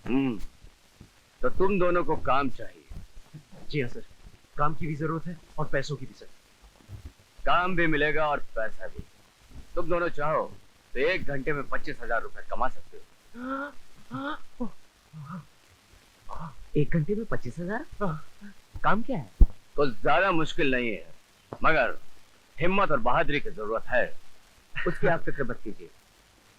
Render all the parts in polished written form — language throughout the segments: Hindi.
तो तुम दोनों को काम चाहिए। जी हाँ सर, काम की भी जरूरत है और पैसों की भी सर। काम भी मिलेगा और पैसा भी। तुम दोनों चाहो तो 1 घंटे में 25,000 रुपए कमा सकते हो। 1 घंटे में 25,000? काम क्या है? कुछ ज्यादा मुश्किल नहीं है, मगर हिम्मत और बहादुरी की जरूरत है। उसकी आप फिक्र मत कीजिए,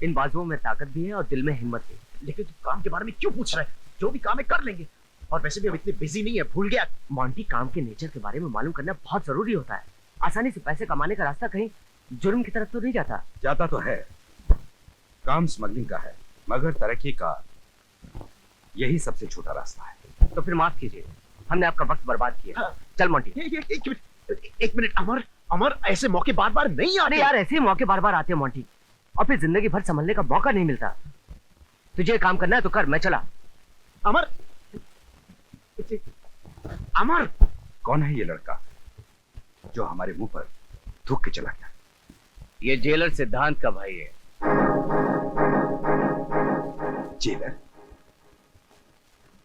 इन बाजुओं में ताकत भी है और दिल में हिम्मत भी। लेकिन तुम काम के बारे में क्यों पूछ रहे हैं? जो भी काम है कर लेंगे, और वैसे भी अब इतने बिजी नहीं है, भूल गया। मॉन्टी, काम के नेचर के बारे में मालूम करना बहुत जरूरी होता है। आसानी से पैसे कमाने का रास्ता कहीं जुर्म की तरफ तो नहीं जाता। जाता तो है, काम स्मगलिंग का है, मगर तरक्की का यही सबसे छोटा रास्ता है। तो फिर माफ कीजिए, हमने आपका वक्त बर्बाद किया। हाँ। चल मॉन्टी। एक मिनट अमर, अमर ऐसे मौके बार बार नहीं आते। अरे यार, ऐसे ही मौके बार बार आते हैं मॉन्टी, और फिर जिंदगी भर संभलने का मौका नहीं मिलता। तुझे काम करना है तो कर, मैं चला। अमर, अमर, कौन है ये लड़का जो हमारे मुंह पर थूक के चला गया? ये जेलर सिद्धांत का भाई है। जेलर?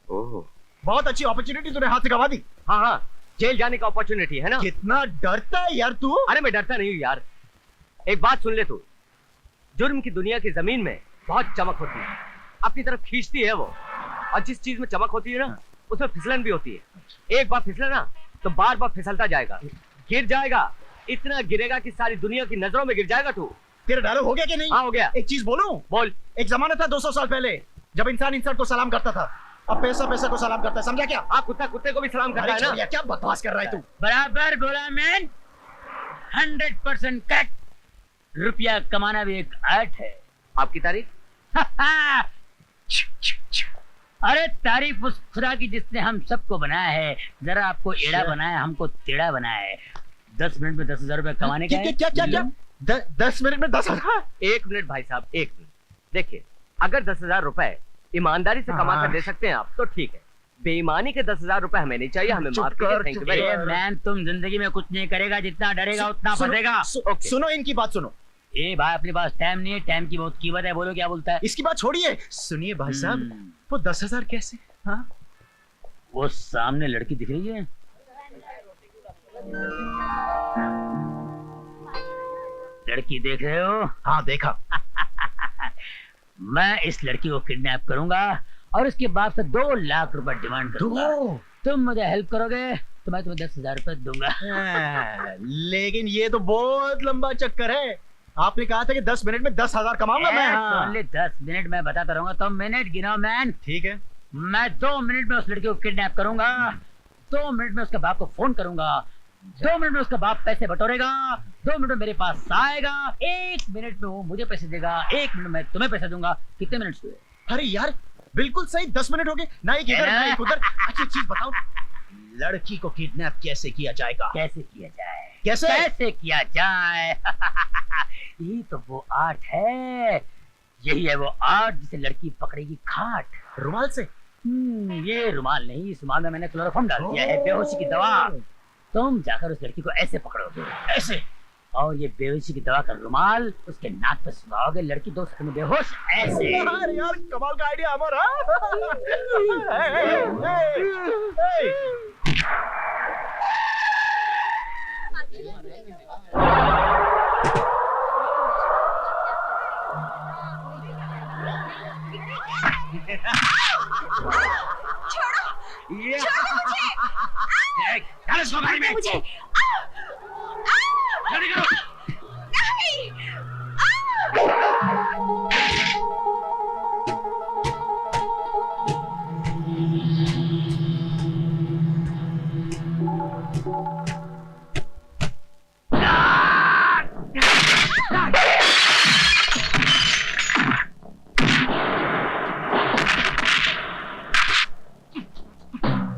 ओह, बहुत अच्छी अपॉर्चुनिटी तूने हाथ से गवा दी। हाँ हाँ, जेल जाने का अपॉर्चुनिटी है ना। कितना डरता है यार तू। अरे मैं डरता नहीं हूँ यार, एक बात सुन ले तू। जुर्म की दुनिया की जमीन में बहुत चमक होती है, अपनी तरफ खींचती है वो। और जिस चीज में चमक होती है ना, उसमें फिसलन भी होती है। एक बार फिसला ना तो बार बार फिसलता जाएगा, गिर जाएगा, इतना गिरेगा कि सारी दुनिया की नजरों में गिर जाएगा तू। तेरा डायलॉग हो गया कि नहीं? हाँ हो गया। एक चीज बोलूं? बोल। एक जमाना था 200 साल पहले, जब इंसान इंसान को सलाम करता था, अब पैसा पैसा को सलाम करता है, समझा क्या? हाँ, कुत्ता कुत्ते को भी सलाम करता है ना। छोड़िया, क्या बकवास कर रहा है तू? बराबर बोला मैन, 100% करेक्ट। रुपया कमाना भी एक आर्ट है। आपकी तारीफ? अरे तारीफ उस खुदा की जिसने हम सबको बनाया है। जरा आपको एड़ा बनाया, हमको टेढ़ा बनाया है। 10 मिनट में 10,000 रुपए कमाने का है। क्या क्या क्या? 10 मिनट में 10,000? 1 मिनट भाई साहब, 1 मिनट। देखिए, अगर 10,000 रुपए ईमानदारी से कमा कर दे सकते हैं आप तो ठीक है। बेईमानी के 10,000 रुपए हमें नहीं चाहिए, हमें माफ कीजिए। Thank you very much. Man, तुम जिंदगी में कुछ नहीं करेगा, जितना डरेगा उतना फंसेगा। सुनो इनकी बात सुनो। ए भाई, अपने पास टाइम नहीं है, टाइम की बहुत कीमत है। बोलो क्या बोलता है? इसकी बात छोड़िए, सुनिए भाई साहब, वो 10,000 कैसे? हाँ, वो सामने लड़की दिख रही है, लड़की देख रहे हो? हाँ देखा। मैं इस लड़की को किडनैप करूंगा और उसके बाप से 2 लाख रुपए डिमांड करूंगा। तुम मुझे हेल्प करोगे तो मैं तुम्हें 10,000 रुपए दूंगा। लेकिन ये तो बहुत लंबा चक्कर है। आपने कहा था कि 10 मिनट में 10,000 कमाऊंगा मैं। ओनली 10 मिनट में बताता रहूंगा, तो मिनट गिनो मैन। ठीक है। मैं 2 मिनट में उस लड़की को किडनैप करूंगा, 2 मिनट में उसके बाप को फोन करूंगा, 2 मिनट में उसका बाप पैसे बटोरेगा, 2 मिनट में मेरे पास आएगा, 1 मिनट में वो मुझे पैसे देगा, 1 मिनट में तुम्हें पैसे दूंगा। कितने मिनट हुए? अरे यार बिल्कुल सही, 10 मिनट हो गए ना। एक इधर ना एक उधर। अच्छा चीज बताओ, लड़की को किडनैप कैसे किया जाएगा? कैसे किया जाए? कैसे किया जाए? यही तो वो आर्ट है, यही है वो आर्ट जिसे लड़की पकड़ेगी खाट। रुमाल से? ये रुमाल नहीं, इस रुमाल में मैंने क्लोरोफॉर्म डाल दिया है, बेहोशी की दवा। तुम जाकर उस लड़की को ऐसे पकड़ोगे, ऐसे, और ये बेहोशी की दवा का रुमाल उसके नाक पे सुनाओगे, लड़की 2 सेकंड में बेहोश, ऐसे। अरे यार कमाल का आइडिया अमर। मुझे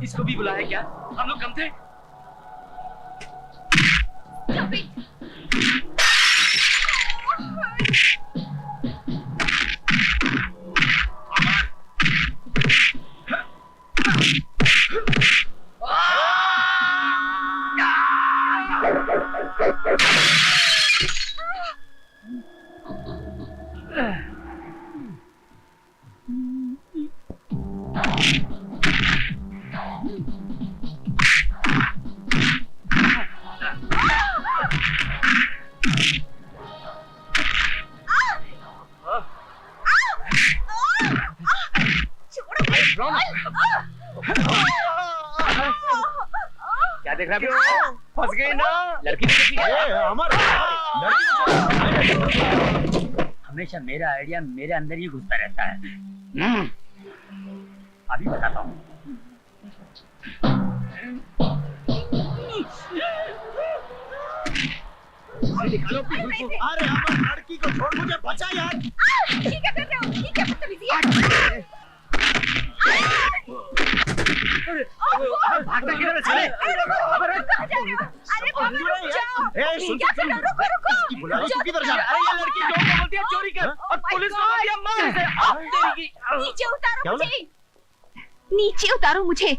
इसको भी बुलाया क्या? हम लोग कम थे। क्या देख रहा है? फंस गई ना लड़की अमर, हमेशा मेरा आइडिया मेरे अंदर ही घुसता रहता है। अभी बताता हूँ। अरे अमर, लड़की को छोड़, मुझे बचा यार। ये क्या कर रहे हो? ये क्या बदतमीजी है? भागना किधर है साले? कहाँ जा रहे हो? अरे बाबा रुक जाओ। ए, सुन, क्या कर रहे हो? रुको रुको। इसकी बुला लो, तू किधर जा रहा है? अरे ये लड़की जो बोलती है चोरी कर और पुलिस को बोलती है मार इसे। नीचे उतारो क्या बोला? मुझे। नीचे उतारो मुझे।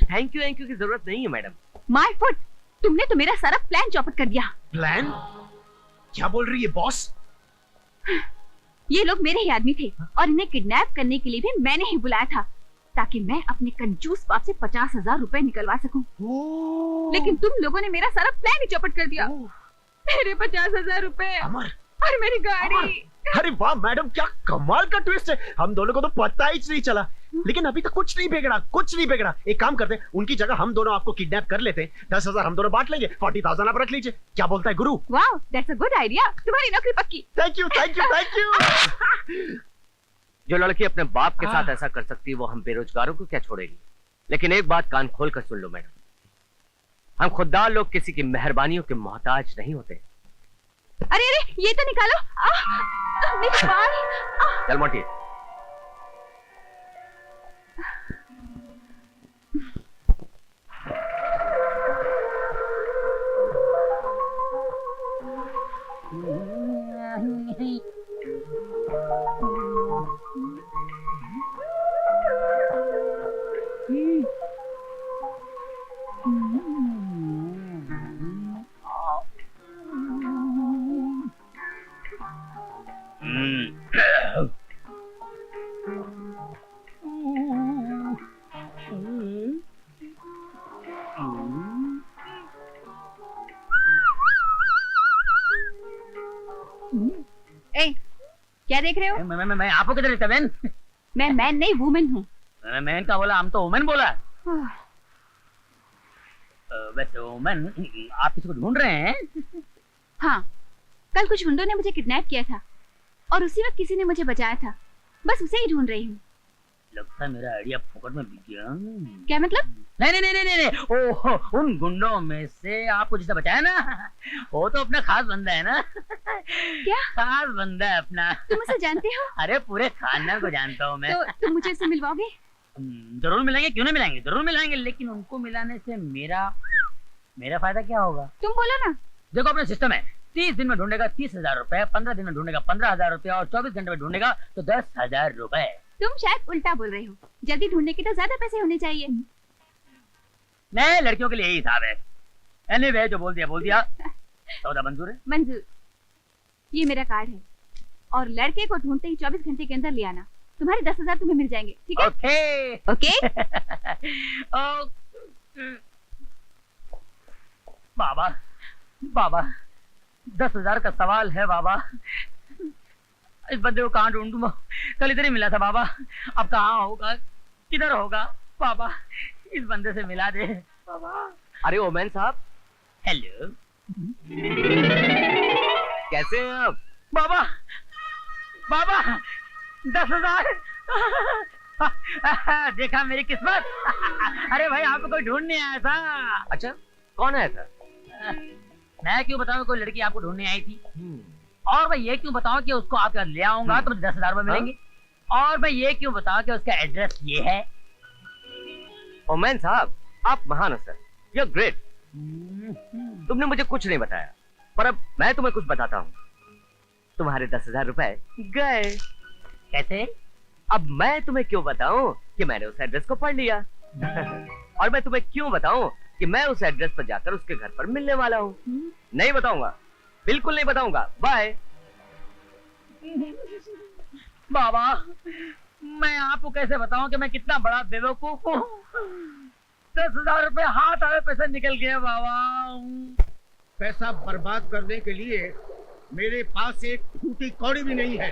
थैंक यू की जरूरत नहीं है मैडम। माय फुट, तुमने तो मेरा सारा प्लान चौपट कर दिया। प्लान? क्या बोल रही है बॉस? ये लोग मेरे ही आदमी थे और इन्हें किडनैप करने के लिए भी मैंने ही बुलाया था, ताकि मैं अपने कंजूस बाप से 50,000 रुपए निकलवा सकूं। लेकिन तुम लोगों ने मेरा सारा प्लान ही चौपट कर दिया। मेरे 50,000 रुपए अमर, और मेरी गाड़ी। अरे वाह मैडम, क्या कमाल का ट्विस्ट है। हम दोनों को तो पता ही नहीं चला, लेकिन अभी तक कुछ नहीं बिगड़ा, कुछ नहीं बिगड़ा। एक काम करते हैं, उनकी जगह हम दोनों आपको किडनैप कर लेते हैं। 10,000 हम दोनों बांट लेंगे, 40,000 आप रख लीजिए। क्या बोलता है गुरु? Wow, that's a good idea. तुम्हारी नौकरी पक्की। Thank you, thank you, thank you. जो लड़की अपने बाप के साथ ऐसा कर सकती है वो हम बेरोजगारों को क्या छोड़ेगी। लेकिन एक बात कान खोल कर सुन लो मैडम, हम खुददार लोग किसी की मेहरबानियों के मोहताज नहीं होते। अरे अरे, ये तो निकालो। मेरे बाल। चल मोटी। ए, क्या देख रहे हो? मैं आपको किधर रहता मैन? मैं मैन नहीं, वुमेन हूँ। मैन का बोला, हम तो वुमेन बोला। वैसे वुमेन, आप किसी को ढूंढ रहे हैं? हाँ, कल कुछ गुंडों ने मुझे किडनैप किया था और उसी वक्त किसी ने मुझे बचाया था। बस उसे ही ढूंढ रही हूँ। लगता है मेरा आइडिया फोकट में बिक गया। क्या मतलब? नहीं। ओह, उन गुंडों में से आपको जिसे बचाया ना, वो तो अपना खास बंदा है ना। क्या? खास बंदा है अपना। तुम उसे जानते हो? अरे पूरे खानदान को जानता हूँ मैं। तो तुम मुझे उसे मिलवाओगे? जरूर मिलेंगे, क्यों नहीं मिलाएंगे, जरूर मिलाएंगे। लेकिन उनको मिलाने से मेरा फायदा क्या होगा? तुम बोलो ना। देखो अपना सिस्टम है, 30 दिन में ढूंढेगा 30,000 रुपए, 15 दिन में ढूंढेगा 15,000 रुपए और 24 घंटे में ढूंढेगा तो 10,000 रुपए। तुम शायद उल्टा बोल रहे हो। जल्दी ढूंढने के तो ज्यादा पैसे होने चाहिए। नहीं, लड़कियों के लिए यही हिसाब है। एनीवे, जो बोल दिया। सौदा मंजूर है? मंजूर। ये मेरा कार्ड है और लड़के को ढूंढते ही 24 घंटे के अंदर ले आना। तुम्हारे 10,000 तुम्हें मिल जाएंगे, ठीक है? ओके। ओके। बाबा 10,000 का सवाल है बाबा। इस बंदे को कहाँ ढूंढूं? कल इधर ही मिला था बाबा। अब कहाँ होगा, किधर होगा बाबा? इस बंदे से मिला दे बाबा। अरे ओमैन साहब, हेलो, कैसे हैं आप? बाबा 10,000। देखा मेरी किस्मत। अरे भाई, आपको कोई ढूंढने आया था। अच्छा, कौन आया था? मैं क्यों बताऊं, कोई लड़की आपको ढूंढने आई थी। और मैं ये क्यों बताऊं कि उसको आपके पास ले आऊंगा तो मुझे 10,000 रुपए मिलेंगे। और मैं ये क्यों बताऊं कि उसका एड्रेस ये है। ओमैन साहब, आप महान हो सर, यू आर ग्रेट। तुमने मुझे कुछ नहीं बताया, पर अब मैं तुम्हें कुछ बताता हूँ। तुम्हारे 10,000 रुपए गए। कैसे? अब मैं तुम्हें क्यों बताऊं कि मैंने उस एड्रेस को पढ़ लिया। और मैं तुम्हें क्यों बताऊं कि मैं उस एड्रेस पर जाकर उसके घर पर मिलने वाला हूँ। नहीं बताऊंगा, बिल्कुल नहीं बताऊंगा। बाय। बाबा मैं आपको कैसे बताऊं कि मैं कितना बड़ा बेवकूफ हूँ। 10,000 रुपए हाथ आए पैसे निकल गए बाबा। पैसा बर्बाद करने के लिए मेरे पास एक फूटी कौड़ी भी नहीं है।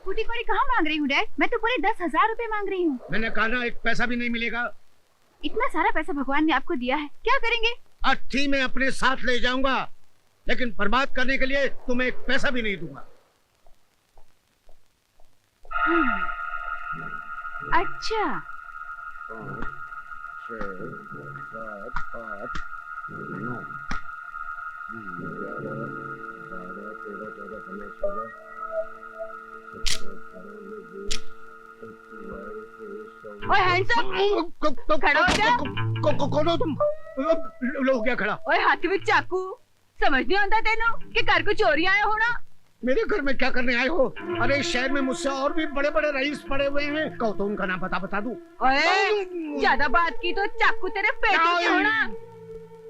फूटी कौड़ी कहाँ मांग रही हूँ डैड, मैं तो पूरे 10,000 रुपए मांग रही हूँ। मैंने कहा ना, एक पैसा भी नहीं मिलेगा। इतना सारा पैसा भगवान ने आपको दिया है, क्या करेंगे? अट्ठी में अपने साथ ले जाऊंगा, लेकिन बर्बाद करने के लिए तुम्हें एक पैसा भी नहीं दूंगा। अच्छा, 5, 6, 7, 8, 9, 11, 12, 13, 14, 15, 16, 17, 18, 19, 20, 21, 22, ओए हैंडसम, खड़ा हो जा। कौन हो तुम? लो गया खड़ा। ओए हाथ के ਵਿੱਚ चाकू, समझ नहीं आता तेनू कि घर को चोरी आया होना। मेरे घर में क्या करने आए हो? अरे शहर में मुझसे और भी बड़े बड़े रईस पड़े हुए हैं, कहो तो उनका नाम बता दूं। ओए ज्यादा बात की तो चाकू तेरे पेट में होना।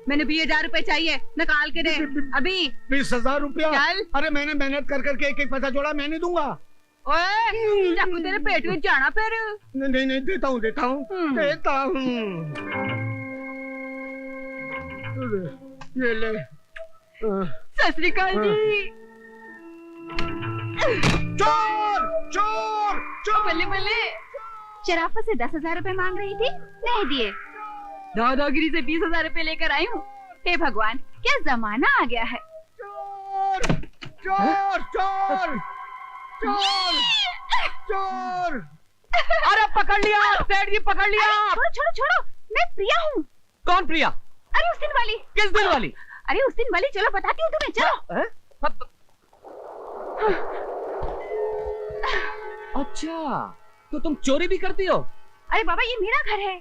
मैंने 20,000 रुपए चाहिए, निकाल के दे अभी। 20,000 रुपया? चल। अरे मैंने मेहनत कर करके एक एक पैसा जोड़ा, मैं नहीं दूंगा। ओए चाकू तेरे पेट में जाना फिर। नहीं नहीं, देता हूँ देता हूँ देता हूँ। ये ले। सत श्री अकाल जी। चोर चोर चोर। बल्ले बल्ले, शराफत से 10,000 रुपए मांग रही थी, नहीं दिए। दादागिरी से 20,000 रुपए लेकर आई हूँ। हे भगवान, क्या जमाना आ गया है। चोर चोर चोर चोर चोर। अरे पकड़ लिया, सेठ जी पकड़ लिया। छोड़ो छोड़ो छोड़ो, मैं प्रिया हूँ। कौन प्रिया? अरे उस दिन वाली। किस दिन वाली? अरे उस दिन वाली, चलो बताती हूँ तुम्हें, चलो। अच्छा, तो तुम चोरी भी करती हो? अरे बाबा, ये मेरा घर है।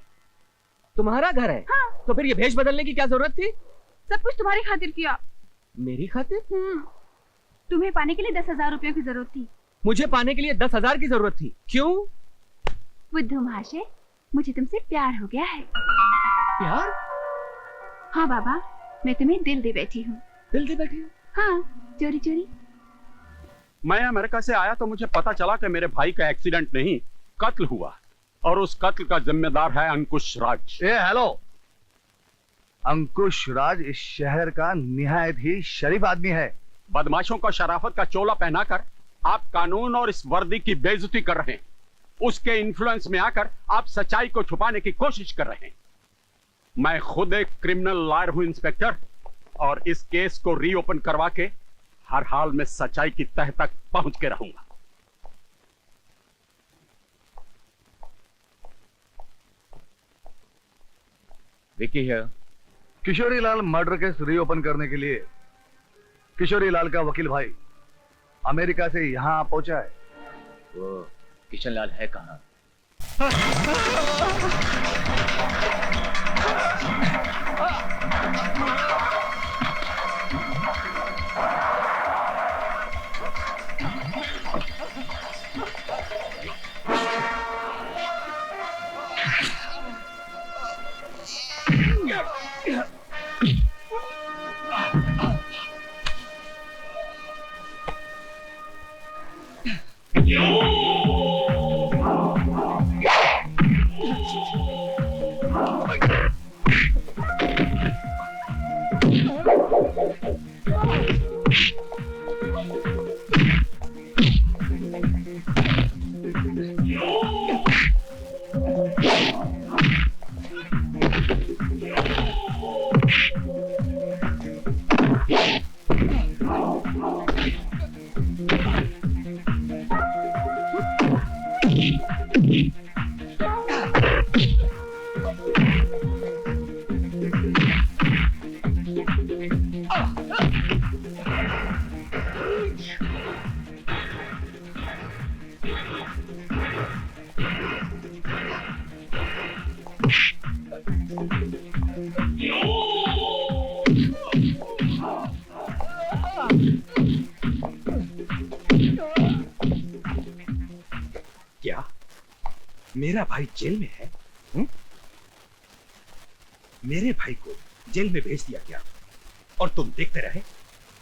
तुम्हारा घर है? हाँ। तो फिर ये भेष बदलने की क्या जरूरत थी? सब कुछ तुम्हारी खातिर किया। मेरी खातिर? तुम्हें पाने के लिए 10,000 रुपयों की जरूरत थी। मुझे पाने के लिए 10,000 की जरूरत थी? क्यों? बुद्धू महाशय, मुझे तुमसे प्यार हो गया है। प्यार? हाँ बाबा, मैं तुम्हें दिल दे बैठी हूँ। दिल दे बैठी हूँ? हाँ, चोरी चोरी। मैं अमेरिका से आया तो मुझे पता चला कि मेरे भाई का एक्सीडेंट नहीं, कत्ल हुआ, और उस कत्ल का जिम्मेदार है अंकुश राज। हेलो, अंकुश राज इस शहर का निहायत ही शरीफ आदमी है। बदमाशों को शराफत का चोला पहनाकर आप कानून और इस वर्दी की बेइज्जती कर रहे हैं। उसके इन्फ्लुएंस में आकर आप सच्चाई को छुपाने की कोशिश कर रहे हैं। मैं खुद एक क्रिमिनल लॉयर हूं इंस्पेक्टर, और इस केस को रीओपन करवा के हर हाल में सच्चाई की तह तक पहुंच के रहूंगा। विकी है। Kishori Lal murder case reopen करने के लिए किशोरी लाल का वकील भाई अमेरिका से यहाँ पहुंचा है। वो किशन लाल है कहाँ? क्या मेरा भाई जेल में है? मेरे भाई को जेल में भेज दिया गया और तुम देखते रहे?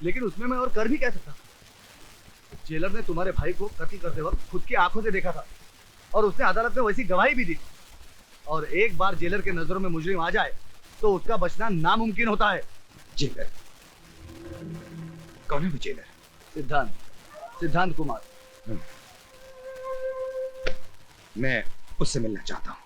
लेकिन उसमें मैं और कर भी क्या सकता? जेलर ने तुम्हारे भाई को कत्ल करते वक्त खुद की आंखों से देखा था। और उसने अदालत में वैसी गवाही भी दी। और एक बार जेलर के नजरों में मुजरिम आ जाए तो उसका बचना नामुमकिन होता है। जेलर? कौन है वो जेलर? सिद्धांत कुमार। मैं उससे मिलना चाहता हूँ।